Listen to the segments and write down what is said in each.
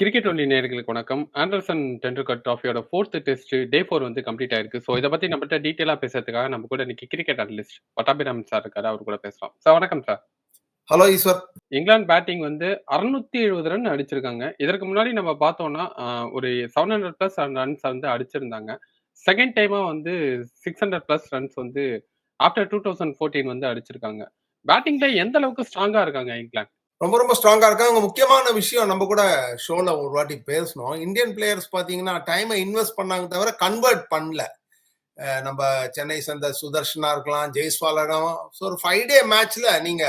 Cricket only நேயர்களுக்கு வணக்கம். Anderson Tendulkar ட்ராஃபியோட 4த் test டே 4 வந்து கம்ப்ளீட் ஆயிருக்கு. ஸோ இத பத்தி நம்மள்ட்ட டீட்டெயிலா பேசுறதுக்காக நம்ம கூட இன்னைக்கு கிரிக்கெட் அனலிஸ்ட் பட்டாபிராமன் சார் இருக்காரு. அவரு கூட பேசலாம். சார் வணக்கம் sir. Hello Eswar. England batting வந்து 670 ரன் அடிச்சிருக்காங்க. இதற்கு முன்னாடி நம்ம பார்த்தோம்னா, ஒரு 700 பிளஸ் ரன்ஸ் வந்து அடிச்சிருந்தாங்க. செகண்ட் டைமா வந்து 600 பிளஸ் ரன்ஸ் வந்து ஆஃப்டர் 2014 வந்து அடிச்சிருக்காங்க. பேட்டிங்ல எந்த அளவுக்கு ஸ்ட்ராங்கா இருக்காங்க இங்கிலாந்து? ரொம்ப ரொம்ப ஸ்ட்ராங்கா இருக்காங்க. முக்கியமான விஷயம் நம்ம கூட ஷோல ஒரு வாட்டி பேசணும். இந்தியன் பிளேயர்ஸ் பாத்தீங்கன்னா டைமை இன்வெஸ்ட் பண்ணாங்க தவிர கன்வெர்ட் பண்ணல. நம்ம சென்னை சேர்ந்த சுதர்ஷனா இருக்கலாம், ஜெய்ஸ்வால் இருக்கலாம். ஸோ ஒரு 5 டே மேட்ச்ல நீங்க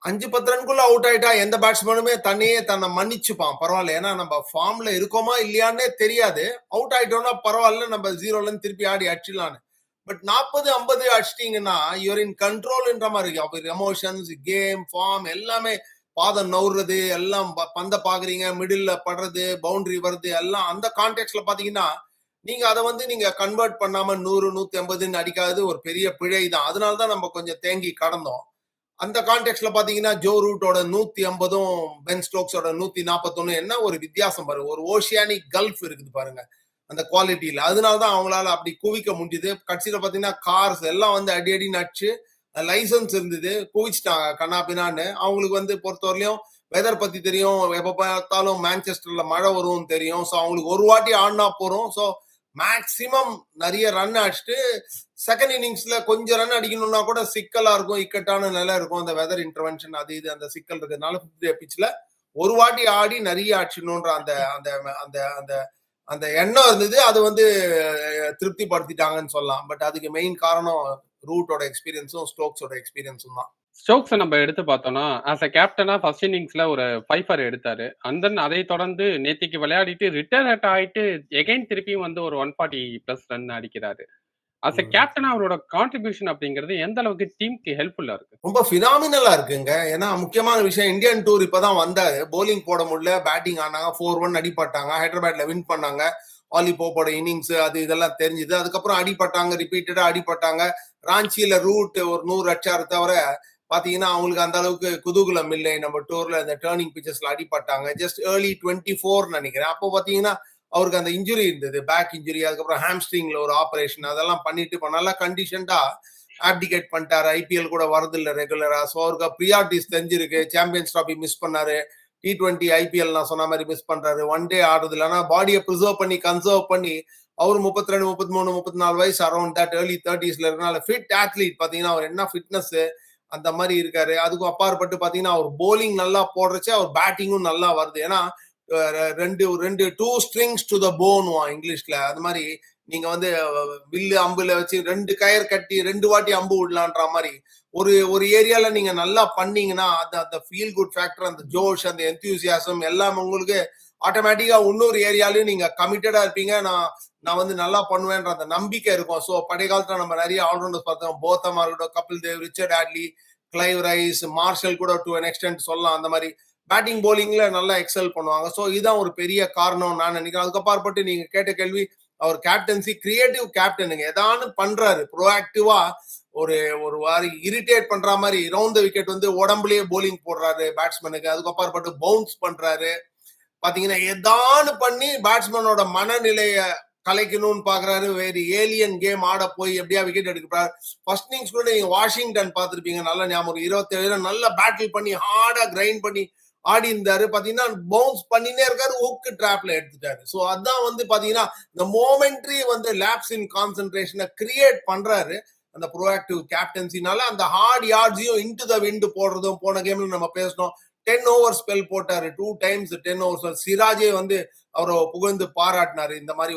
5-10 ரன்குள்ள அவுட் ஆயிட்டா எந்த பேட்ஸ்மேனுமே தன்னை மன்னிச்சுப்பான். பரவாயில்ல, ஏன்னா நம்ம ஃபார்ம்ல இருக்கோமா இல்லையான்னே தெரியாது. அவுட் ஆயிட்டோம்னா பரவாயில்ல, நம்ம 0ல இருந்து திருப்பி ஆடி அடிச்சிடலான்னு. பட் 40-50 அடிச்சிட்டீங்கன்னா யூஆர் இன் கண்ட்ரோல்ன்ற மாதிரி இருக்கு. அப்ப எமோஷன்ஸ், கேம், ஃபார்ம் எல்லாமே பாதம் நவுறது, எல்லாம் பந்த பாக்குறீங்க, மிடில் படுறது, பவுண்டரி வருது, எல்லாம் அந்த கான்டெக்ட்ல பாத்தீங்கன்னா நீங்க அதை வந்து நீங்க கன்வெர்ட் பண்ணாம 100-150 அடிக்காதது ஒரு பெரிய பிழை தான். அதனாலதான் நம்ம கொஞ்சம் தேங்கி கடந்தோம். அந்த கான்டெக்ட்ல பாத்தீங்கன்னா ஜோ ரூட்டோட 150 பென் ஸ்டோக்ஸோட 141 என்ன ஒரு வித்தியாசம் பாருங்க. ஒரு ஓஷியானிக் கல்ஃப் இருக்குது பாருங்க அந்த குவாலிட்டியில. அதனாலதான் அவங்களால அப்படி குவிக்க முடியுது. கட்சியில பாத்தீங்கன்னா கார்ஸ் எல்லாம் வந்து அடி அடி நச்சு, லைசன்ஸ் இருந்தது, குவிச்சிட்டாங்க கண்ணாபின்னான்னு. அவங்களுக்கு வந்து பொறுத்தவரையிலும் வெதர் பத்தி தெரியும், எப்ப பார்த்தாலும் மான்செஸ்டர்ல மழை வரும் தெரியும். ஸோ அவங்களுக்கு ஒரு வாட்டி ஆடினா போறோம். ஸோ மேக்சிமம் நிறைய ரன் அடிச்சுட்டு செகண்ட் இன்னிங்ஸ்ல கொஞ்சம் ரன் அடிக்கணும்னா கூட சிக்கலா இருக்கும், இக்கட்டான நிலை இருக்கும். அந்த வெதர் இன்டர்வென்ஷன் அது இது அந்த சிக்கல் இருக்கிறதுனால பிச்சில் ஒரு வாட்டி ஆடி நிறைய அடிச்சிடணுன்ற அந்த அந்த அந்த அந்த அந்த எண்ணம் இருந்தது. அது வந்து திருப்திப்படுத்திட்டாங்கன்னு சொல்லலாம். பட் அதுக்கு மெயின் காரணம் ரூட்டோட எக்ஸ்பீரியன்ஸும் ஸ்டோக்ஸோட எக்ஸ்பீரியன்ஸும் தான். ஸ்டோக்ஸை நம்ம எடுத்து பார்த்தோம்னா ஆஸ் அ கேப்டனா ஃபர்ஸ்ட் இன்னிங்ஸ்ல ஒரு 5 எடுத்தாரு. அண்ட் தென் அதை தொடர்ந்து நேத்திக்கு விளையாடிட்டு ரிட்டையர்ட் ஆயிட்டு எகைன் திருப்பியும் வந்து ஒரு 140 பிளஸ் ரன் அடிக்கிறாரு. ஆஸ் அ கேப்டனா அவரோட கான்ட்ரிபியூஷன் அப்படிங்கிறது எந்த அளவுக்கு டீமுக்கு ஹெல்ப்ஃபுல்லா இருக்கு? ரொம்ப பினாமினலா இருக்குங்க. ஏன்னா முக்கியமான விஷயம், இந்தியன் டூர் இப்பதான் வந்தாரு. போலிங் போட முடியல, பேட்டிங் ஆனாங்க, 4-1 அடிப்பட்டாங்க, ஹைதராபாத்ல வின் பண்ணாங்க. ஆலி போப்போட இன்னிங்ஸ் அது இதெல்லாம் தெரிஞ்சுது. அதுக்கப்புறம் அடிப்பட்டாங்க, ரிப்பீட்டடா அடிப்பட்டாங்க. ராஞ்சியில ரூட் ஒரு 100 அடிச்சாரு தவிர பாத்தீங்கன்னா அவங்களுக்கு அந்த அளவுக்கு குதூகலம் இல்லை. நம்ம டூர்ல இந்த டேர்னிங் பிச்சர்ஸ்ல அடிப்பட்டாங்க. ஜஸ்ட் ஏர்லி 24 நினைக்கிறேன். அப்போ பாத்தீங்கன்னா அவருக்கு அந்த இன்ஜுரி இருந்தது, பேக் இன்ஜுரி. அதுக்கப்புறம் ஹாம்ஸ்ட்ரிங்ல ஒரு ஆபரேஷன், அதெல்லாம் பண்ணிட்டு இப்போ நல்லா கண்டிஷன்டா ஆப்டிகேட் பண்ணிட்டாரு. ஐபிஎல் கூட வரது இல்லை ரெகுலரா. ஸோ அவருக்கு ப்ரியாரிட்டிஸ் தெரிஞ்சிருக்கு. சாம்பியன்ஸ் ட்ராஃபி மிஸ் பண்ணாரு, T20 ஐபிஎல் நான் சொன்ன மாதிரி மிஸ் பண்றாரு, ஒன் டே ஆடுறது இல்லைன்னா பாடியை ப்ரிசர்வ் பண்ணி கன்சர்வ் பண்ணி அவர் 32, 33, 34 வயசு அரௌண்ட் தட் ஏர்லி 30ஸ்ல இருக்கனால ஃபிட் ஆத்லீட். பாத்தீங்கன்னா அவர் என்ன ஃபிட்னஸ் அந்த மாதிரி இருக்காரு. அதுக்கும் அப்பாற்பட்டு பாத்தீங்கன்னா அவர் போலிங் நல்லா போடுறச்சு, அவர் பேட்டிங்கும் நல்லா வருது. ஏன்னா ரெண்டு two strings to the bow இங்கிலீஷ்ல. அது மாதிரி நீங்க வந்து வில்லு அம்புல வச்சு 2 கயர் கட்டி 2 வாட்டி அம்பு விடலான்ற மாதிரி ஒரு ஒரு ஏரியால நீங்க நல்லா பண்ணீங்கன்னா அந்த ஃபீல் குட் ஃபேக்டர், அந்த ஜோஷ், அந்த எந்தூசியாசம் எல்லாம் உங்களுக்கு ஆட்டோமேட்டிக்கா இன்னொரு ஏரியாலையும் நீங்க கமிட்டடா இருப்பீங்க. நான் வந்து நல்லா பண்ணுவேன்ற அந்த நம்பிக்கை இருக்கும். ஸோ பழைய காலத்துல நம்ம நிறைய ஆல்ரவுண்டர்ஸ் பார்த்தோம். போத்தமா இருக்கட்டும், Kapil Dev, Richard Hadlee, Clive Rice, Marshall கூட டு அன் எக்ஸ்டென்ட் சொல்லலாம். அந்த மாதிரி பேட்டிங் போலிங்ல நல்லா எக்ஸல் பண்ணுவாங்க. ஸோ இதுதான் ஒரு பெரிய காரணம் நான் நினைக்கிறேன். அதுக்கப்பாற்பட்டு நீங்க கேட்ட கேள்வி, அவர் கேப்டன்சி கிரியேட்டிவ் கேப்டனுங்க. ஏதானு பண்றாரு ப்ரோஆக்டிவா. ஒரு ஒரு வாரி இரிட்டேட் பண்ற மாதிரி ரவுண்ட் த விக்கெட் வந்து உடம்புலயே போலிங் போடுறாரு பேட்ஸ்மேனுக்கு. அதுக்கப்பாற்பட்டு பவுன்ஸ் பண்றாரு. பாத்தீங்கன்னா ஏதானு பண்ணி பேட்ஸ்மேனோட மனநிலைய கலைக்கணும்னு பாக்குறாரு. வேறு ஏலியன் கேம் ஆட போய் எப்படியா விக்கெட் எடுக்கிறாரு. ஃபர்ஸ்ட் இன்னிங்ஸ் கூட நீங்க வாஷிங்டன் பார்த்திருப்பீங்க, நல்ல ஞாபகம். 27 நல்லா பேட்டில் பண்ணி ஹார்டா கிரைண்ட் பண்ணி ஆடி இருந்தாரு. பாத்தீங்கன்னா பவுன்ஸ் பண்ணினே இருக்காரு, ஹுக் டிராப்ல எடுத்துட்டாரு. ஸோ அதான் வந்து பாத்தீங்கன்னா இந்த மோமெண்ட்ரி வந்து லேப்ஸ் இன் கான்சென்ட்ரேஷனை கிரியேட் பண்றாரு அந்த ப்ரோஆக்டிவ் கேப்டன்சினால. அந்த ஹார்ட் யார்ட்ஸையும் இன்டு த விண்ட் போடுறதும் போன கேம்ல நம்ம பேசணும். 10 ஓவர் ஸ்பெல் போட்டாரு, 2 times 10 overs. சிராஜே வந்து அவரை புகழ்ந்து பாராட்டினாரு. இந்த மாதிரி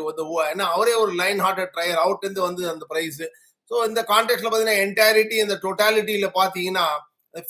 ஏன்னா அவரே ஒரு லைன் ஹார்ட்டட் ட்ரையர், அவுட் இருந்து வந்து அந்த பிரைஸ். ஸோ இந்த கான்டெக்ட்ல பாத்தீங்கன்னா என்டையரிட்டி, இந்த டோட்டாலிட்டியில பாத்தீங்கன்னா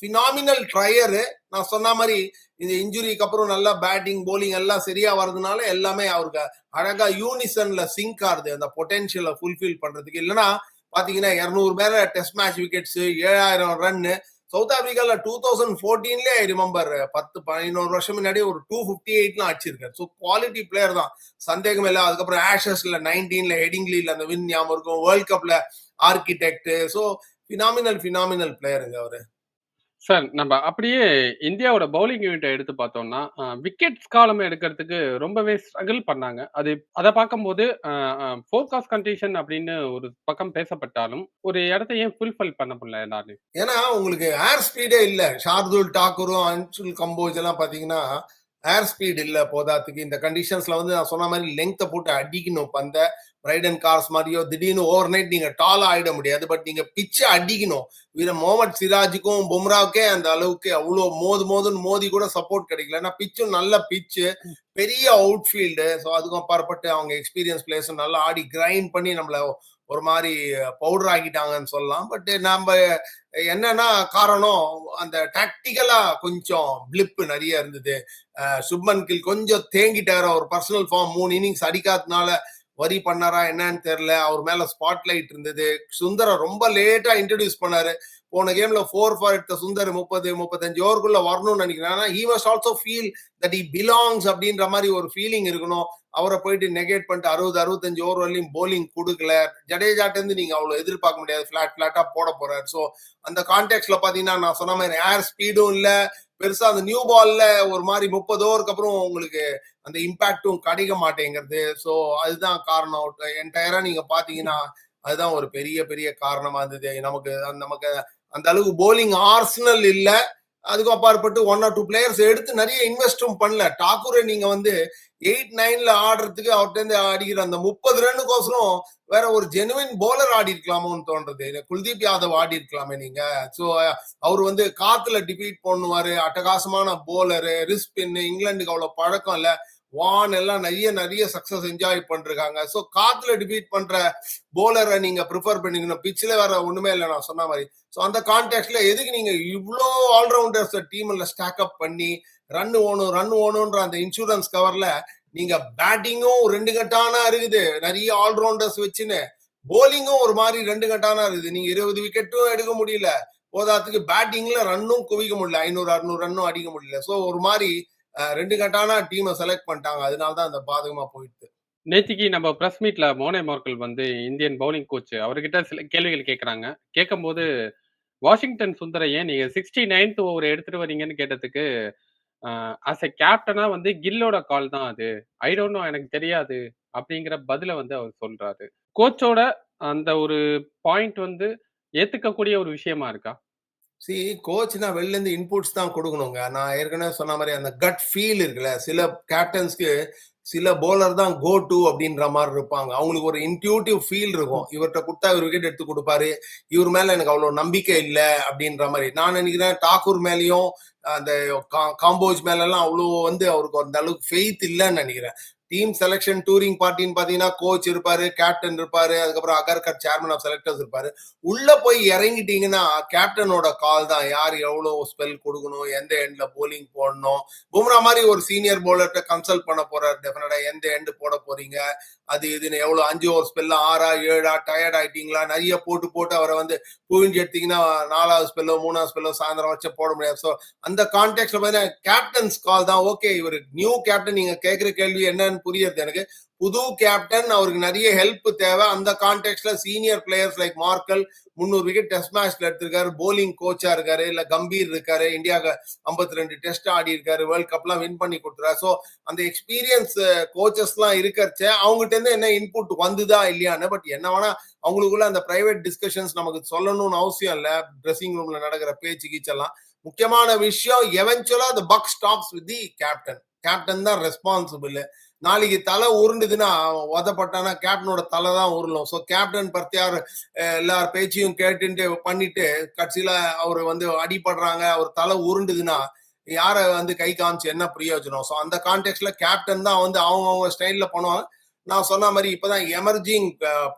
பினாமினல் ட்ரையரு. நான் சொன்ன மாதிரி இந்த இன்ஜுரிக்கு அப்புறம் நல்லா பேட்டிங் போலிங் எல்லாம் சரியா வர்றதுனால எல்லாமே அவருக்கு அழகா யூனிசன்ல சிங்க் ஆகுது அந்த பொட்டன்ஷியலை ஃபுல்ஃபில் பண்றதுக்கு. இல்லைன்னா பாத்தீங்கன்னா 200 மேல test match wickets, 7000 run. South ஆப்பிரிக்கால 2014 ஐ ரிமெம்பர் 10-11 வருஷம் முன்னாடி ஒரு 258 அடிச்சிருக்காரு. ஸோ குவாலிட்டி பிளேயர் தான், சந்தேகம் இல்லை. அதுக்கப்புறம் ஆஷஸ்ல 19 ஹெடிங்லில அந்த வின் ஞாபகம் இருக்கும், வேர்ல்ட் கப்ல ஆர்கிடெக்ட். ஸோ பினாமினல் பிளாயருங்க அவரு. சார், நம்ம அப்படியே இந்தியாவோட பவுலிங் யூனிட்ட எடுத்து பார்த்தோம்னா, விக்கெட்ஸ் காலம் எடுக்கிறதுக்கு ரொம்பவே ஸ்ட்ரகிள் பண்ணாங்க. அத பார்க்கும்போது ஃபோர்காஸ்ட் கண்டிஷன் அப்படின்னு ஒரு பக்கம் பேசப்பட்டாலும், ஒரு இடத்த ஏன் ஃபுல்ஃபில் பண்ண முடியல எல்லாராலயும்? ஏன்னா உங்களுக்கு ஏர் ஸ்பீடே இல்ல. ஷார்துல் தாக்கூரும், அன்சுல் கம்போஜ் எல்லாம் பாத்தீங்கன்னா, ஏர் ஸ்பீட் இல்ல போதாத்துக்கு. இந்த கண்டிஷன்ஸ்ல வந்து நான் சொன்ன மாதிரி லெங்த்த போட்டு அடிக்கணும் பந்த. பிரைடன் கார்ஸ் மாதிரியோ திடீர்னு ஓவர் நைட் நீங்க டால் ஆயிட முடியாது. பட் நீங்க பிச்சை அடிக்கணும். முகமது சிராஜுக்கும் பும்ராவுக்கே அந்த அளவுக்கு அவ்வளோ மோதுன்னு மோதி கூட சப்போர்ட் கிடைக்கல. ஏன்னா பிச்சும் நல்ல பிச்சு, பெரிய அவுட் ஃபீல்டு. ஸோ அதுக்கும் அப்பாற்பட்டு அவங்க எக்ஸ்பீரியன்ஸ் பிளேயர்ஸ் நல்லா ஆடி கிரைண்ட் பண்ணி நம்மள ஒரு மாதிரி பவுடர் ஆக்கிட்டாங்கன்னு சொல்லலாம். பட் நம்ம என்னன்னா காரணம், அந்த டாக்டிக்கலா கொஞ்சம் பிளிப் நிறைய இருந்தது. சுப்மன் கில் கொஞ்சம் தேங்கிட்டாரு. அவர் பர்சனல் ஃபார்ம் 3 இன்னிங்ஸ் அடிக்காதனால வரி பண்ணாரா என்னன்னு தெரியல. அவர் மேல ஸ்பாட்லைட் இருந்தது. சுந்தர ரொம்ப லேட்டா இன்ட்ரடியூஸ் பண்ணாரு. போன கேம்ல 4 ஃபார் எடுத்த சுந்தர் 30-35 ஓவருக்குள்ள வரணும்னு நினைக்கிறேன். ஆனா he must also feel that he belongs அப்படின்ற மாதிரி ஒரு ஃபீலிங் இருக்கணும். அவரை போயிட்டு நெகேட் பண்ணிட்டு 60-65 ஓவர் வரலையும் போலிங் கொடுக்கல. ஜடேஜாட்ட இருந்து நீங்க அவ்வளவு எதிர்பார்க்க முடியாது. பிளாட்டா போட போறாரு. ஸோ அந்த கான்டெக்ட்ல பாத்தீங்கன்னா நான் சொன்ன மாதிரி ஏர் ஸ்பீடும் இல்ல, பெருசா அந்த நியூ பால்ல ஒரு மாதிரி 30 ஓவருக்கு அப்புறம் உங்களுக்கு அந்த இம்பாக்டும் கிடைக்க மாட்டேங்கிறது. ஸோ அதுதான் காரணம். என்டையரா நீங்க பாத்தீங்கன்னா அதுதான் ஒரு பெரிய பெரிய காரணமா இருந்தது. நமக்கு அந்த அளவுக்கு போலிங் ஆர்சனல் இல்ல. அதுக்கும் அப்பாற்பட்டு 1 or 2 பிளேயர்ஸ் எடுத்து நிறைய இன்வெஸ்டும் பண்ணல. டாக்கூரை நீங்க வந்து 8-9ல ஆடுறதுக்கு அவர்கிட்ட இருந்து அடிக்கிற அந்த 30 ரன்னுக்கோசரம் வேற ஒரு ஜெனுவின் போலர் ஆடி இருக்கலாமோன்னு தோன்றது. குல்தீப் யாதவ் ஆடி இருக்கலாமே நீங்க. ஸோ அவர் வந்து காத்துல டிபீட் பண்ணுவாரு. அட்டகாசமான போலரு, ரிஸ்பின். இங்கிலாந்துக்கு அவ்வளவு பழக்கம் இல்ல. வான் எல்லாம் நிறைய சக்சஸ் என்ஜாய் பண்றாங்க. ஸோ காத்துல டிபீட் பண்ற போலரை நீங்க ப்ரிஃபர் பண்ணிக்கணும். பிச்சில வேற ஒண்ணுமே இல்லை நான் சொன்ன மாதிரி. ஸோ அந்த கான்டெக்ட்ல எதுக்கு நீங்க இவ்வளோ ஆல்ரவுண்டர்ஸ் டீம்ல ஸ்டாக் அப் பண்ணி ரன் ஓணுன்ற அந்த இன்சூரன்ஸ் கவர்ல நீங்க பேட்டிங்கும் 2 கட்டானா இருக்குது. நிறைய ஆல்ரவுண்டர்ஸ் வச்சுன்னு போலிங்கும் ஒரு மாதிரி 2 கட்டானா இருக்குது. நீங்க 20 விக்கெட்டும் எடுக்க முடியல. போதாத்துக்கு பேட்டிங்ல ரன்னும் குவிக்க முடியல. 500-600 ரன்னும் அடிக்க முடியல. ஸோ ஒரு மாதிரி 2 கட்டானா டீமை செலக்ட் பண்ணிட்டாங்க. அதனாலதான் அந்த பாதகமா போயிடுது. நேத்திக்கு நம்ம பிரஸ் மீட்ல மோனே மார்க்கல் வந்து இந்தியன் பவுலிங் கோச் அவர்கிட்ட சில கேள்விகள் கேட்கறாங்க. கேட்கும்போது வாஷிங்டன் சுந்தர ஏன் நீங்க 69th ஓவர் எடுத்துட்டு வரீங்கன்னு கேட்டதுக்கு, ஆஸ் எ கேப்டனா வந்து கில்லோட கால் தான் அது. ஐ டோன்ட் நோ எனக்கு தெரியாது அப்படிங்கிற பதில வந்து அவர் சொல்றாரு. கோச்சோட அந்த ஒரு பாயிண்ட் வந்து ஏத்துக்கக்கூடிய ஒரு விஷயமா இருக்கா? சி கோச்னா வெளில இருந்து இன்புட்ஸ் தான் கொடுக்கணுங்க. நான் ஏற்கனவே சொன்ன மாதிரி அந்த கட் ஃபீல் இருக்குல்ல, சில கேப்டன்ஸ்க்கு சில போலர் தான் கோ டு அப்படின்ற மாதிரி இருப்பாங்க. அவங்களுக்கு ஒரு இன்ட்யூட்டிவ் ஃபீல் இருக்கும். இவர்கிட்ட கொடுத்தா இவர் விக்கெட் எடுத்து கொடுப்பாரு, இவர் மேல எனக்கு அவ்வளவு நம்பிக்கை இல்லை அப்படின்ற மாதிரி. நான் நினைக்கிறேன் டாக்கூர் மேலேயும் அந்த காம்போஜ் மேல எல்லாம் அவ்வளோ வந்து அவருக்கு அந்த அளவுக்கு ஃபெய்த் இல்லைன்னு நினைக்கிறேன். டீம் செலக்ஷன் டூரிங் பார்ட்டின்னு பாத்தீங்கன்னா கோச் இருப்பாரு, கேப்டன் இருப்பாரு, அதுக்கப்புறம் அகர்கர் சேர்மன் ஆஃப் செலக்டர்ஸ் இருப்பாரு. உள்ள போய் இறங்கிட்டீங்கன்னா கேப்டனோட கால் தான். யார் எவ்வளவு ஸ்பெல் கொடுக்கணும், எந்த எண்ட்ல போலிங் போடணும். பும்ரா மாதிரி ஒரு சீனியர் போலர்கிட்ட கன்சல்ட் பண்ண போறாரு டெஃபினட்டா. எந்த எண்டு போட போறீங்க, அது இதுன்னு எவ்வளவு 5 ஓவர் ஸ்பெல்ல 6 7 டயர்ட் ஆயிட்டீங்களா, நிறைய போட்டு அவரை வந்து புழிஞ்சு எடுத்தீங்கன்னா 4வது ஸ்பெல்லோ 3வது ஸ்பெல்லோ சாயந்தரம் வச்சு போட முடியாது. ஸோ அந்த கான்டெக்ட்ல பாத்தீங்கன்னா கேப்டன்ஸ் கால் தான். ஓகே, இவர் நியூ கேப்டன். நீங்க கேட்கிற கேள்வி என்னன்னு புரியுது எனக்கு. புது கேப்டன், அவருக்கு நிறைய ஹெல்ப் தேவை. அந்த கான்டெக்ட்ல senior players like Morkel 300 wicket test மேட்ச்ல எடுத்திருக்காரு. போலிங் கோச்சா இருக்காரு. இல்ல கம்பீர் இருக்காரு, இந்தியாவுக்கு 52 டெஸ்ட் ஆடி இருக்காரு, வேர்ல்ட் கப் எல்லாம் வின் பண்ணி கொடுத்துறாரு. ஸோ அந்த எக்ஸ்பீரியன்ஸ் கோச்சஸ் எல்லாம் இருக்கச்ச அவங்ககிட்ட இருந்து என்ன இன்புட் வந்துதா இல்லையான்னு. பட் என்ன வேணா அவங்களுக்குள்ள அந்த பிரைவேட் டிஸ்கஷன்ஸ் நமக்கு சொல்லணும்னு அவசியம் இல்ல. ட்ரெஸ்ஸிங் ரூம்ல நடக்கிற பேச்சு கீச்செல்லாம் முக்கியமான விஷயம். Eventually the buck stops with the captain. Captain தான் ரெஸ்பான்சிபிள். நாளைக்கு தலை உருண்டுதுன்னா உதப்பட்டானா கேப்டனோட தலை தான் உருளும். ஸோ கேப்டன் பத்தியார் எல்லார் பேச்சையும் கேட்டுட்டு பண்ணிட்டு கடைசியில அவர் வந்து அடிபடுறாங்க, அவர் தலை உருண்டுதுன்னா யாரை வந்து கை காமிச்சு என்ன பிரயோஜனம்? ஸோ அந்த கான்டெக்ட்ல கேப்டன் தான் வந்து அவங்க ஸ்டைல்ல பண்ணுவாங்க. நான் சொன்ன மாதிரி இப்பதான் எமர்ஜிங்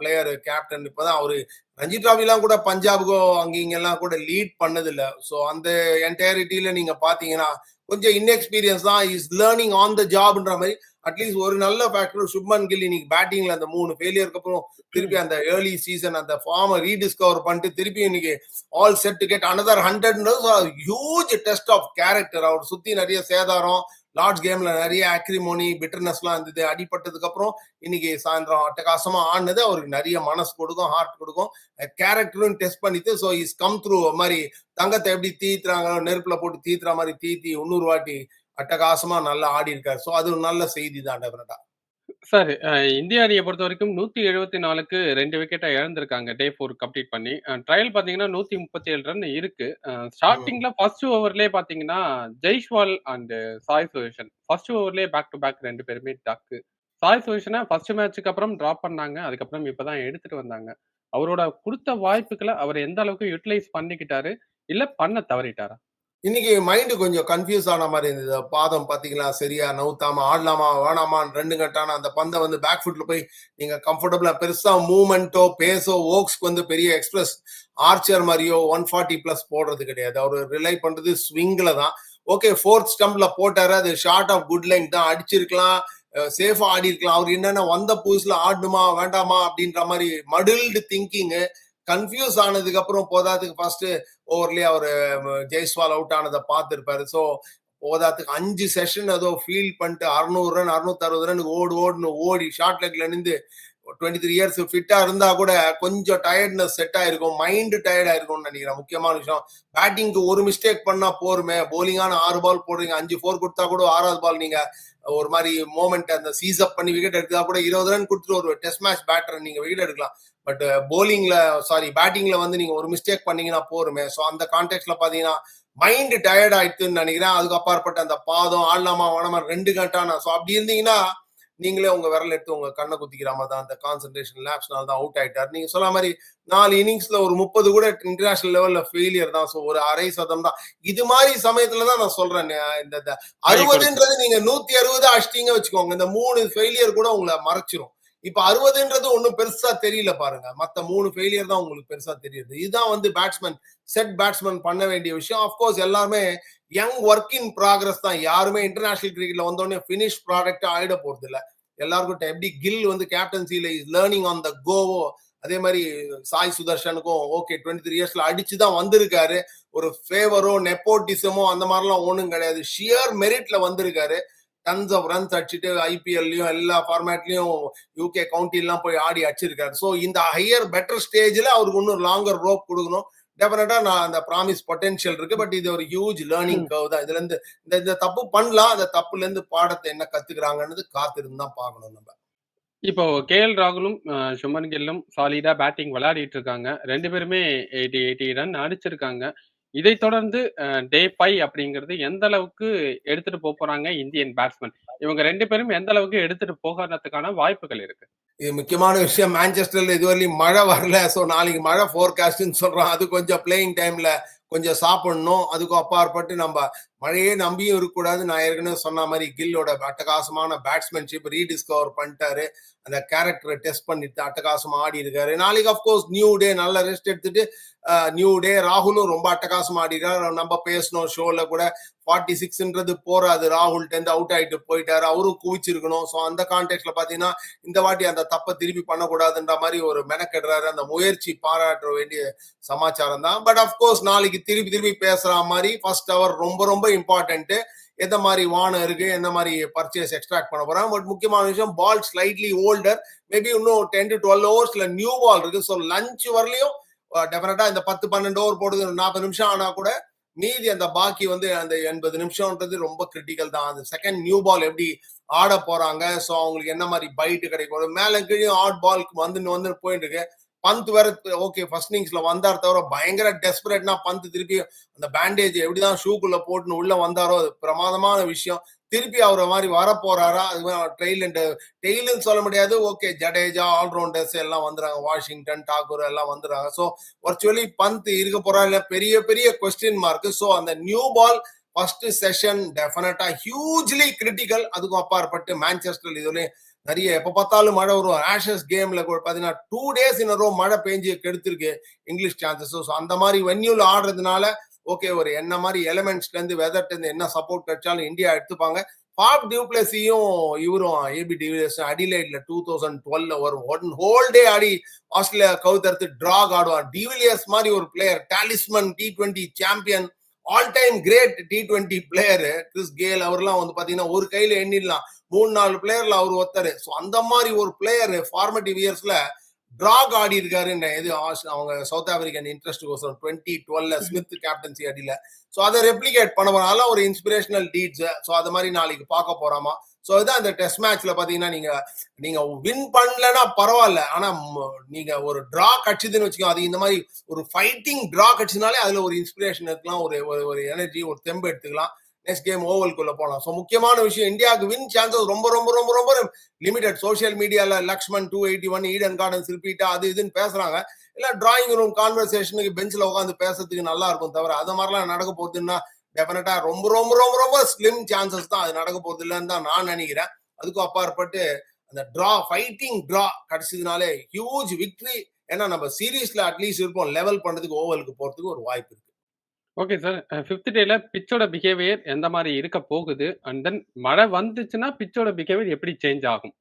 பிளேயர் கேப்டன். இப்பதான் அவரு ரஞ்சி டிராஃபிலாம் கூட பஞ்சாபுக்கோ அங்கெல்லாம் கூட லீட் பண்ணது இல்ல. ஸோ அந்த என்டையரிட்டியில நீங்க பாத்தீங்கன்னா கொஞ்சம் இன்எக்ஸ்பீரியன்ஸ் தான். இஸ் லேர்னிங் ஆன் த ஜாப்ன்ற மாதிரி. அட்லீஸ்ட் ஒரு நல்ல ஃபேக்டர் சுப்மன் கில் இன்னைக்கு பேட்டிங்ல அந்த 3 ஃபெயிலியருக்கு அப்புறம் திருப்பி அந்த ஏர்லி சீசன் அந்த ஃபார்மை ரீடிஸ்கவர் பண்ணிட்டு திருப்பி இன்னைக்கு all set to get another 100 huge test of character. அவர் சுத்தி நிறைய சேதாரம், லார்ட்ஸ் கேம்ல நிறைய அக்ரிமோனி பிட்டர்னஸ்லாம் இருந்தது. அடிபட்டதுக்கு அப்புறம் இன்னைக்கு சாயந்தரம் அட்டகாசமா ஆடினது அவருக்கு நிறைய மனசு கொடுக்கும், ஹார்ட் கொடுக்கும். கேரக்டரும் டெஸ்ட் பண்ணிட்டு ஸோ இஸ் கம் த்ரூ மாதிரி தங்கத்தை எப்படி தீத்துறாங்க, நெருப்புல போட்டு தீத்துற மாதிரி தீத்தி 300 வாட்டி அட்டகாசமா நல்லா ஆடி இருக்காரு. ஸோ அது ஒரு நல்ல செய்தி தான் டெஃபினட்டா. சார் இந்திய அணியை பொறுத்த வரைக்கும் 174க்கு 2 விக்கெட்டை இழந்திருக்காங்க டே 4 கம்ப்ளீட் பண்ணி. ட்ரையல் பார்த்தீங்கன்னா 137 ரன் இருக்கு. ஸ்டார்ட்டிங்ல ஃபர்ஸ்ட் ஓவர்லயே பார்த்தீங்கன்னா ஜெய்ஷ்வால் அண்ட் சாய் சுதர்ஷன் ஃபர்ஸ்ட் ஓவர்லயே பேக் டு பேக் 2 பேருமே டக்கு. சாய் சுதர்ஷனை ஃபர்ஸ்ட் மேட்ச்சுக்கு அப்புறம் டிராப் பண்ணாங்க. அதுக்கப்புறம் இப்பதான் எடுத்துட்டு வந்தாங்க. அவரோட குடுத்த வாய்ப்புகள அவர் எந்த அளவுக்கு யுட்டிலைஸ் பண்ணிக்கிட்டாரு? இல்ல பண்ண தவறிட்டாரா? இன்னைக்கு மைண்ட் கொஞ்சம் கன்ஃபியூஸ் ஆன மாதிரி இருந்தது. பாதம் பாத்தீங்களா சரியா நவுத்தாம ஆடலாமா வேணாமான்னு 2 கட்டான அந்த பந்தை வந்து பேக் ஃபுட்ல போய் நீங்க கம்ஃபர்டபுளா பெருசா மூவ்மெண்ட்டோ பேஸோ ஓக்ஸ்க்கு வந்து பெரிய எக்ஸ்பிரஸ் ஆர்ச்சர் மாதிரியோ 140 பிளஸ் போடுறது கிடையாது. அவரு ரிலை பண்றது ஸ்விங்ல தான். ஓகே, 4th ஸ்டம்ப்ல போட்டாரு, அது ஷார்ட் ஆஃப் குட் லெங்க் தான், அடிச்சிருக்கலாம், சேஃபா ஆடி இருக்கலாம். அவர் என்னன்னா வந்த புதுசுல ஆடணுமா வேண்டாமா அப்படின்ற மாதிரி மடில்டு திங்கிங், கன்ஃபியூஸ் ஆனதுக்கு அப்புறம் போதாதுக்கு ஃபர்ஸ்ட் ஓவர்லயே அவர் ஜெய்ஸ்வால் அவுட் ஆனதை பார்த்திருப்பாரு. ஸோ போதாத்துக்கு 5 செஷன் ஏதோ ஃபீல் பண்ணிட்டு 600 ரன் 660 ரன் ஓடுன்னு ஓடி ஷார்ட் லெக்ல நின்று 23 இயர்ஸ் ஃபிட்டா இருந்தா கூட கொஞ்சம் டயர்ட்னஸ் செட் ஆயிருக்கும், மைண்ட் டயர்ட் ஆயிருக்கும்னு நினைக்கிறேன். முக்கியமான விஷயம், பேட்டிங்க்கு ஒரு மிஸ்டேக் பண்ணா போருமே, போலிங்கான 6 பால் போடுறீங்க, 5 4 கொடுத்தா கூட 6வது பால் நீங்க ஒரு மாதிரி மோமெண்ட் அந்த சீஸ் அப் பண்ணி விக்கெட் எடுத்தா கூட 20 ரன் கொடுத்துட்டு ஒரு டெஸ்ட் மேட்ச் பேட்டர் நீங்க விக்கெட் எடுக்கலாம். பட் பேட்டிங்ல வந்து நீங்க ஒரு மிஸ்டேக் பண்ணீங்கன்னா போருமே. ஸோ அந்த கான்டெக்ட்ல பாத்தீங்கன்னா மைண்ட் டயர்ட் ஆயிடுதுன்னு நினைக்கிறேன். அதுக்கு அப்பாற்பட்ட அந்த பாதம் ஆடலாமா வேணாமா 2 கட்டான. ஸோ அப்படி இருந்தீங்கன்னா நீங்களே உங்க விரல் எடுத்து உங்க கண்ணை குத்திக்கிற மாதிரி தான். அந்த கான்சென்ட்ரேஷன் லேப்ஸ்னால தான் அவுட் ஆயிட்டார். நீங்க சொன்ன மாதிரி 4 இன்னிங்ஸ்ல ஒரு 30 கூட இன்டர்நேஷனல் லெவல்ல ஃபெயிலியர் தான். ஸோ ஒரு அரை சதம் தான். இது மாதிரி சமயத்துல தான் நான் சொல்றேன், இந்த 60ன்றது நீங்க 160 அடிச்சிட்டீங்க வச்சுக்கோங்க, இந்த 3 ஃபெயிலியர் கூட உங்களை மறைச்சிரும். இப்ப 60ன்றது ஒன்னும் பெருசா தெரியல பாருங்க, மத்த 3 ஃபெயிலியர் தான் உங்களுக்கு பெருசா தெரியுது. இதுதான் வந்து பேட்ஸ்மேன் பண்ண வேண்டிய விஷயம். ஆஃப்கோர்ஸ் எல்லாருமே யங் ஒர்க் இன் ப்ராக்ரஸ் தான். யாருமே இன்டர்நேஷனல் கிரிக்கெட்ல வந்தோடனே பினிஷ் ப்ராடக்ட் ஆயிட போறது இல்ல. எல்லாருக்கும் எப்படி கில் வந்து கேப்டன்சில இஸ் லேர்னிங் ஆன் த கோவோ, அதே மாதிரி சாய் சுதர்ஷனுக்கும் ஓகே 23 இயர்ஸ்ல அடிச்சுதான் வந்திருக்காரு. ஒரு ஃபேவரோ நெப்போட்டிசமோ அந்த மாதிரிலாம் ஒண்ணும் கிடையாது. ஷியர் மெரிட்ல வந்திருக்காரு. டன்ஸ் ஆஃப் ரன்ஸ் அடிச்சுட்டு ஐபிஎல்லையும் எல்லா ஃபார்மேட்லயும் யூகே கவுண்டிலாம் போய் ஆடி அடிச்சிருக்காரு. ஸோ இந்த ஹையர் பெட்டர் ஸ்டேஜ்ல அவருக்கு இன்னும் லாங்கர் ரோப் கொடுக்கணும். டெஃபினட்டா நான் அந்த ப்ராமிஸ் பொட்டன்ஷியல் இருக்கு. பட் இது ஒரு ஹியூஜ் லேர்னிங் கர்வ் தான். இதுல இருந்து இந்த தப்பு பண்ணலாம், அந்த தப்புல இருந்து பாடத்தை என்ன கத்துக்கிறாங்கன்னு காத்திருந்து தான் பார்க்கணும் நம்ம. இப்போ கேஎல் ராகுலும் சுமன் கில்லும் சாலிடா பேட்டிங் விளையாடிட்டு இருக்காங்க. 2 பேருமே 80 ரன் அடிச்சிருக்காங்க. இதை தொடர்ந்து டே 5 அப்படிங்கிறது எந்த அளவுக்கு எடுத்துட்டு போறாங்க இந்தியன் பேட்ஸ்மேன்? இவங்க 2 பேரும் எந்த அளவுக்கு எடுத்துட்டு போகிறதுக்கான வாய்ப்புகள் இருக்கு? இது முக்கியமான விஷயம். மான்செஸ்டர்ல இதுவரையும் மழை வரல. ஸோ நாளைக்கு மழை ஃபோர்காஸ்ட்னு சொல்றோம். அது கொஞ்சம் பிளேயிங் டைம்ல கொஞ்சம் சாப்பிடணும். அதுக்கும் அப்பாற்பட்டு நம்ம மழையே நம்பியும் இருக்கக்கூடாது. நான் ஏற்கனவே சொன்ன மாதிரி கில்லோட அட்டகாசமான பேட்ஸ்மேன்ஷிப் ரீடிஸ்கவர் பண்ணிட்டாரு. அந்த கேரக்டரை டெஸ்ட் பண்ணிட்டு அட்டகாசமா ஆடி இருக்காரு. நாளைக்கு அப்கோர்ஸ் நியூ டே, நல்ல ரெஸ்ட் எடுத்துட்டு நியூ டே. ராகுலும் ரொம்ப அட்டகாசமா ஆடிறாரு. நம்ம பேசணும் ஷோல கூட 46ன்றது போறாது, ராகுல் 10 அவுட் ஆயிட்டு போயிட்டாரு, அவரும் குவிச்சிருக்கணும். ஸோ அந்த கான்டெக்ட்ல பாத்தீங்கன்னா இந்த வாட்டி அந்த தப்பை திருப்பி பண்ணக்கூடாதுன்ற மாதிரி ஒரு மெனக்கெடுறாரு. அந்த முயற்சி பாராட்ட வேண்டிய சமாச்சாரம் தான். பட் அப்கோர்ஸ் நாளைக்கு திருப்பி பேசுற மாதிரி ஃபர்ஸ்ட் அவர் ரொம்ப ரொம்ப இம்பார்ட்டன்ட். எந்த மாதிரி வானம் இருக்கு, எந்த மாதிரி பர்ச்சேஸ் எக்ஸ்ட்ராக்ட் பண்ண போறாங்க. பட் முக்கியமான விஷயம், பால் ஸ்லைட்லி ஓல்டர், மேபி இன்னும் 10 to 12 ஓவர்ஸ்ல நியூ பால் இருக்கு. ஸோ லஞ்ச் வரலையும் டெஃபினட்டா இந்த 10-12 ஓவர் போடுறது 40 நிமிஷம் ஆனா கூட மீதி அந்த பாக்கி வந்து அந்த 80 நிமிஷம்ன்றது ரொம்ப கிரிட்டிக்கல் தான். அந்த செகண்ட் நியூ பால் எப்படி ஆட போறாங்க, ஸோ அவங்களுக்கு என்ன மாதிரி பைட் கிடைக்கும், மேல கீழே ஆட் பால்க்கு வந்து போயிட்டு இருக்கு. பந்த் வேற ஓகே ஃபர்ஸ்ட் இன்னிங்ஸ்ல வந்தார், தவிர பயங்கர டெஸ்பரேட்னா பந்த் திருப்பி அந்த பேண்டேஜ் எப்படிதான் ஷூக்குள்ள போட்டுன்னு உள்ள வந்தாரோ அது பிரமாதமான விஷயம். திருப்பி அவரை மாதிரி வர போறாரா, அது டெய்லுன்னு சொல்ல முடியாது. ஓகே ஜடேஜா ஆல்ரவுண்டர்ஸ் எல்லாம் வந்துறாங்க, வாஷிங்டன் டாகூர் எல்லாம் வந்துறாங்க. ஸோ வர்ச்சுவலி பந்த் இருக்க போறா இல்ல பெரிய பெரிய கொஸ்டின் மார்க். ஸோ அந்த நியூ பால் ஃபர்ஸ்ட் செஷன் டெஃபினட்டா ஹியூஜ்லி கிரிட்டிக்கல். அதுக்கும் அப்பாற்பட்டு மான்செஸ்டர் இதுல நிறைய எப்ப பார்த்தாலும் மழை வரும். ஆஷஸ் கேம்ல பாத்தீங்கன்னா 2 days in a row மழை பெஞ்சு கெடுத்திருக்கு இங்கிலீஷ் சான்சஸ். ஸோ அந்த மாதிரி வென்யூல ஆடுறதுனால ஓகே ஒரு என்ன மாதிரி எலிமெண்ட்ஸ்ல இருந்து வெதர்ல இருந்து என்ன சப்போர்ட் கிடைச்சாலும் இந்தியா எடுத்துப்பாங்க. ஃபாப் டியூப்ளஸியும் இவரும் ஏபி டிவிலியர்ஸ் அடிலைட்ல 2012 வரும் ஒன் ஹோல் டே ஆடி ஆஸ்திரேலியா கவுத்தறுத்து டிராக் ஆடுவான். டிவிலியர்ஸ் மாதிரி ஒரு player, talisman, T20 champion, all time great T20 player Chris Gayle அவர்லாம் வந்து பாத்தீங்கன்னா ஒரு கையில எண்ணிடலாம் 3-4 பிளேயர்ல அவர் ஒருத்தர். ஸோ அந்த மாதிரி ஒரு பிளேயர் ஃபார்மேட்டிவ் இயர்ஸ்ல டிராக் ஆடி இருக்காரு. இது அவங்க south African interest 2012 Smith captaincy அடியில. ஸோ அதை ரெப்ளிகேட் பண்ண போனால ஒரு இன்ஸ்பிரேஷனல் டீட்ஸ். ஸோ அது மாதிரி நாளைக்கு பார்க்க போறாமா. ஸோ இதான் இந்த டெஸ்ட் மேட்ச்ல பாத்தீங்கன்னா நீங்க வின் பண்ணலன்னா பரவாயில்ல, ஆனா நீங்க ஒரு டிரா கட்சிதுன்னு வச்சுக்கோ, அது இந்த மாதிரி ஒரு ஃபைட்டிங் டிரா கட்சினாலே அதுல ஒரு இன்ஸ்பிரேஷன் இருக்கலாம், ஒரு எனர்ஜி, ஒரு தெம்பு எடுத்துக்கலாம். நெக்ஸ்ட் கேம் ஓவல்குள்ள போகலாம். ஸோ முக்கியமான விஷயம் இந்தியாவுக்கு வின் சான்சஸ் ரொம்ப ரொம்ப ரொம்ப ரொம்ப லிமிடெட். சோசியல் மீடியால லக்ஷ்மன் 281 ஈடன் கார்டன்ஸ் ரிப்பீட்டா அது இதுன்னு பேசுறாங்க. இல்ல டிராயிங் ரூம் கான்வர்சேஷனுக்கு பெஞ்சில் உட்காந்து பேசுறதுக்கு நல்லா இருக்கும். தவிர அது மாதிரிலாம் நடக்க போகுதுன்னா டெஃபினட்டா ரொம்ப ரொம்ப ரொம்ப ரொம்ப ஸ்லிம் சான்சஸ் தான் அது நடக்க போகுது இல்லைன்னு தான் நான் நினைக்கிறேன். அதுக்கும் அப்பாற்பட்டு அந்த டிரா ஃபைட்டிங் டிரா கிடைச்சதுனாலே ஹியூஜ் விக்டரி. ஏன்னா நம்ம சீரீஸ்ல அட்லீஸ்ட் இருப்போம், லெவல் பண்றதுக்கு ஓவலுக்கு போறதுக்கு ஒரு வாய்ப்பு இருக்கு. Okay sir. 5th டேல பிட்சோட பிஹேவியர் எந்த மாரி இருக்க போகுது? அண்ட் தென் மழை வந்துச்சுன்னா பிட்சோட பிஹேவியர் எப்படி சேஞ்ச் ஆகும்?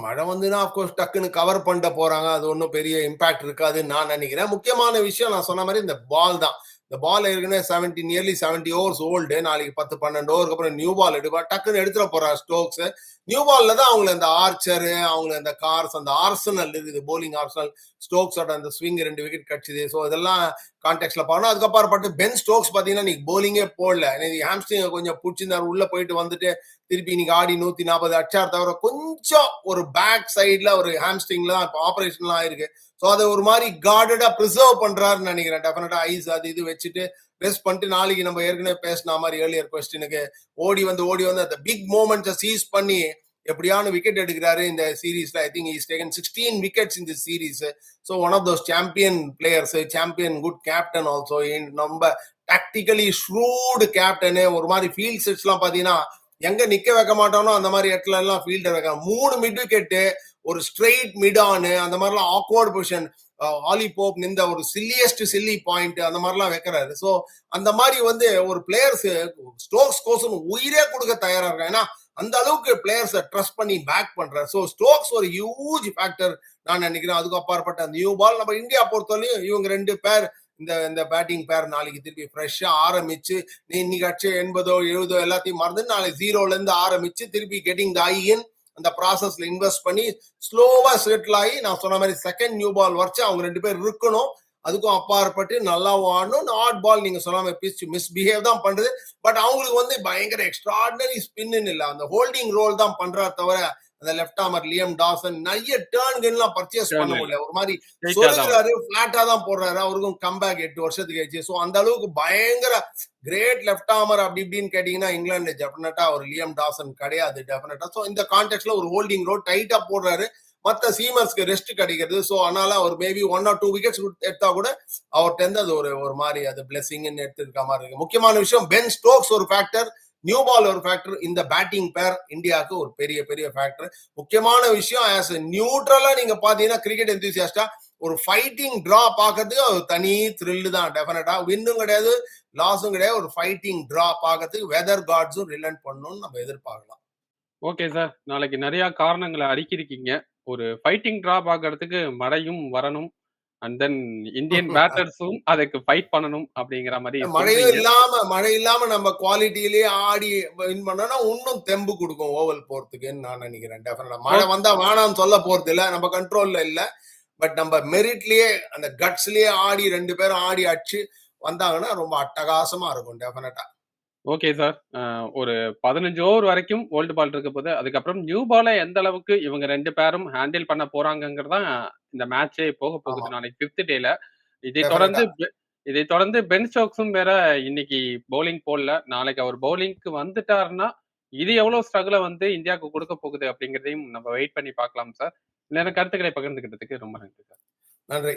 மழை வந்துன்னா அப்கோர்ஸ் டக்குன்னு கவர் பண்ணிட்டு போறாங்க. அது ஒன்றும் பெரிய இம்பாக்ட் இருக்காதுன்னு நான் நினைக்கிறேன். முக்கியமான விஷயம் நான் சொன்ன மாதிரி இந்த பால் தான். இந்த பால் ஏற்கனவே 70 ஓவர்ஸ் ஓல்டு. நாளைக்கு 10-12 ஓவருக்கு அப்புறம் நியூ பால் எடுப்பா. டக்குன்னு எடுத்துட போறாரு ஸ்டோக்ஸ். நியூ பால்ல தான் அவங்களை இந்த ஆர்ச்சர், அவங்களை இந்த கார்ஸ், அந்த ஆர்சனல் இருக்குது, போலிங் ஆர்சனல், ஸ்டோக்ஸோட அந்த ஸ்விங் 2 விக்கெட் கிடைச்சது. ஸோ இதெல்லாம் கான்டெக்ட்ல பார்க்கணும். அதுக்கப்புறப்பட்டு பென் ஸ்டோக்ஸ் பார்த்தீங்கன்னா நீ போலிங்கே போடல. ஹாம்ஸ்ட்ரிங் கொஞ்சம் பிடிச்சிருந்தாரு, உள்ள போயிட்டு வந்துட்டு திருப்பி இன்னைக்கு ஆடி 140 அடிச்சார். தவிர கொஞ்சம் ஒரு பேக் சைட்ல ஒரு ஹாம்ஸ்ட்ரிங்ல தான் இப்போ ஆபரேஷன்லாம் ஆயிருக்கு. ஸோ அதை ஒரு மாதிரி கார்டடா ப்ரிசர்வ் பண்றாருன்னு நினைக்கிறேன். டெஃபினட்டா ஐஸ் அது இது வச்சுட்டு ரெஸ்ட் பண்ணிட்டு நாளைக்கு நம்ம ஏற்கனவே பேசின மாதிரி ஏர்லியர் கொஸ்டினுக்கு ஓடி வந்து அந்த பிக் மூமெண்ட்ஸை சீஸ் பண்ணி எப்படியான விக்கெட் எடுக்கிறாரு இந்த சீரீஸ்ல. I think is taken 16 wickets in the series. So one of those champion players, champion good captain also. நம்ம டாக்டிக்கலி ஷ்ரூடு கேப்டனு. ஒரு மாதிரி ஃபீல்ட் செட்ஸ் எல்லாம் பாத்தீங்கன்னா எங்க நிக்க வைக்க மாட்டானோ அந்த மாதிரி இடத்துல எல்லாம் ஃபீல்டர் வைக்க 3 மிட் விக்கெட்டு, ஒரு ஸ்ட்ரெயிட் மிட் ஆனு, அந்த மாதிரிலாம் ஆக்வர்ட் பொசிஷன், ஆலி போப் நின்ற ஒரு சில்லி பாயிண்ட் அந்த மாதிரிலாம் வைக்கிறாரு. ஸோ அந்த மாதிரி வந்து ஒரு பிளேயர்ஸ் ஸ்டோக்ஸ் கோசம் உயிரே கொடுக்க தயாரா இருக்காங்க. ஏன்னா அந்த அளவுக்கு பிளேயர்ஸை ட்ரஸ்ட் பண்ணி பேக் பண்றாரு. ஸோ ஸ்டோக்ஸ் ஒரு ஹியூஜ் ஃபேக்டர் நான் நினைக்கிறேன். அதுக்கு அப்பாற்பட்ட அந்த நியூ பால் நம்ம இந்தியா பொறுத்தவரையும் இவங்க 2 பேர் இந்த பேட்டிங் பேர் நாளைக்கு திருப்பி ஃப்ரெஷ்ஷா ஆரம்பிச்சு இன்னைக்கு அடிச்சு 80-70 எல்லாத்தையும் மறந்து நாளைக்கு 0ல இருந்து ஆரம்பிச்சு திருப்பி கெட்டிங் த ஐ இன் அந்த ப்ராசஸ்ல இன்வெஸ்ட் பண்ணி ஸ்லோவா செட்டில் ஆகி நான் சொன்ன மாதிரி செகண்ட் நியூ பால் வரைச்சு அவங்க 2 பேர் இருக்கணும். அதுக்கும் அப்பாற்பட்டு நல்லா ஆடணும். ஆட் பால் நீங்க சொன்ன மாதிரி பிச் மிஸ்பிஹேவ் தான் பண்றது. பட் அவங்களுக்கு வந்து பயங்கர எக்ஸ்ட்ராடினரி ஸ்பின்னு இல்லை, அந்த ஹோல்டிங் ரோல் தான் பண்றா தவிர அந்த லெஃப்ட் ஆமர் லியம் டாசன் நிறைய டேர்ன் எல்லாம் பர்ச்சேஸ் பண்ண முடியல. ஒரு மாதிரி சொல்லுறாரு, பிளாட்டா தான் போடுறாரு. அவருக்கும் கம்பேக் 8 வருஷத்துக்கு ஆயிடுச்சு. ஸோ அந்த அளவுக்கு பயங்கர கிரேட் லெஃப்ட் ஆமர் அப்படி இப்படின்னு கேட்டீங்கன்னா இங்கிலாந்து டெஃபினட்டா ஒரு லியம் டாசன் கிடையாது டெஃபினட்டா. ஸோ இந்த கான்டெக்ட்ல ஒரு ஹோல்டிங் ரோல் டைட்டா போடுறாரு. மற்ற சீமர்ஸ்க்கு ரெஸ்ட் கிடைக்கிறது. ஸோ அதனால அவர் மேபி 1 or 2 விக்கெட்ஸ் எடுத்தா கூட அவர்கிட்ட அது ஒரு மாதிரி அது பிளெஸிங்னு எடுத்துருக்க மாதிரி இருக்கு. முக்கியமான விஷயம் பென் ஸ்டோக்ஸ் ஒரு ஃபேக்டர், நியூ பால் ஒரு ஃபேக்டர், இந்த பேட்டிங் பேர் இந்தியாவுக்கு ஒரு பெரிய பெரிய ஃபேக்டர். முக்கியமான விஷயம் ஆஸ் நியூட்ரலா நீங்க பாத்தீங்கன்னா கிரிக்கெட் எந்தூசியாஸ்டா ஒரு ஃபைட்டிங் டிரா பார்க்கறதுக்கு தனி த்ரில் தான். டெஃபினட்டா வின்னும் கிடையாது, லாஸும் கிடையாது. ஒரு ஃபைட்டிங் டிரா பார்க்கறதுக்கு வெதர் கார்ட்ஸும் ரிலண்ட் பண்ணணும்னு நம்ம எதிர்பார்க்கலாம். Okay sir. நாளைக்கு நிறைய காரணங்களை அடுக்கியிருக்கீங்க. ஒரு ஃபைட்டிங் டிரா பார்க்கறதுக்கு மழையும் வரணும். அண்ட் தென் இந்தியன் பேட்டர்ஸும் அதுக்கு ஃபைட் பண்ணணும் அப்படிங்கிற மாதிரி மழை இல்லாம நம்ம குவாலிட்டியிலேயே ஆடி வின் பண்ணோம்னா இன்னும் தெம்பு கொடுக்கும் ஓவல் போறதுக்குன்னு நான் நினைக்கிறேன். டெஃபினட்டா மழை வந்தா வேணாம்னு சொல்ல போறது இல்ல, நம்ம கண்ட்ரோல்ல இல்ல. பட் நம்ம மெரிட்லயே அந்த கட்ஸ்லயே ஆடி 2 பேரும் ஆடி அடிச்சு வந்தாங்கன்னா ரொம்ப அட்டகாசமா இருக்கும் டெஃபினட்டா. Okay sir. ஒரு 15 ஓவர் வரைக்கும் ஓல்டு பால் இருக்க போது, அதுக்கப்புறம் நியூ பாலை எந்த அளவுக்கு இவங்க 2 பேரும் ஹேண்டில் பண்ண போறாங்கிறதான் இந்த மேட்சே போக போகுது நாளைக்கு 5th டேல. இதை தொடர்ந்து பென் ஸ்டோக்ஸும் வேற இன்னைக்கு பவுலிங் போடல. நாளைக்கு அவர் பவுலிங்க்கு வந்துட்டாருன்னா இது எவ்வளவு ஸ்ட்ரகிளை வந்து இந்தியாவுக்கு கொடுக்க போகுது அப்படிங்கிறதையும் நம்ம வெயிட் பண்ணி பார்க்கலாம் சார். நேரம் கருத்துக்களை பகிர்ந்துக்கிட்டதுக்கு ரொம்ப நன்றி சார். நன்றி.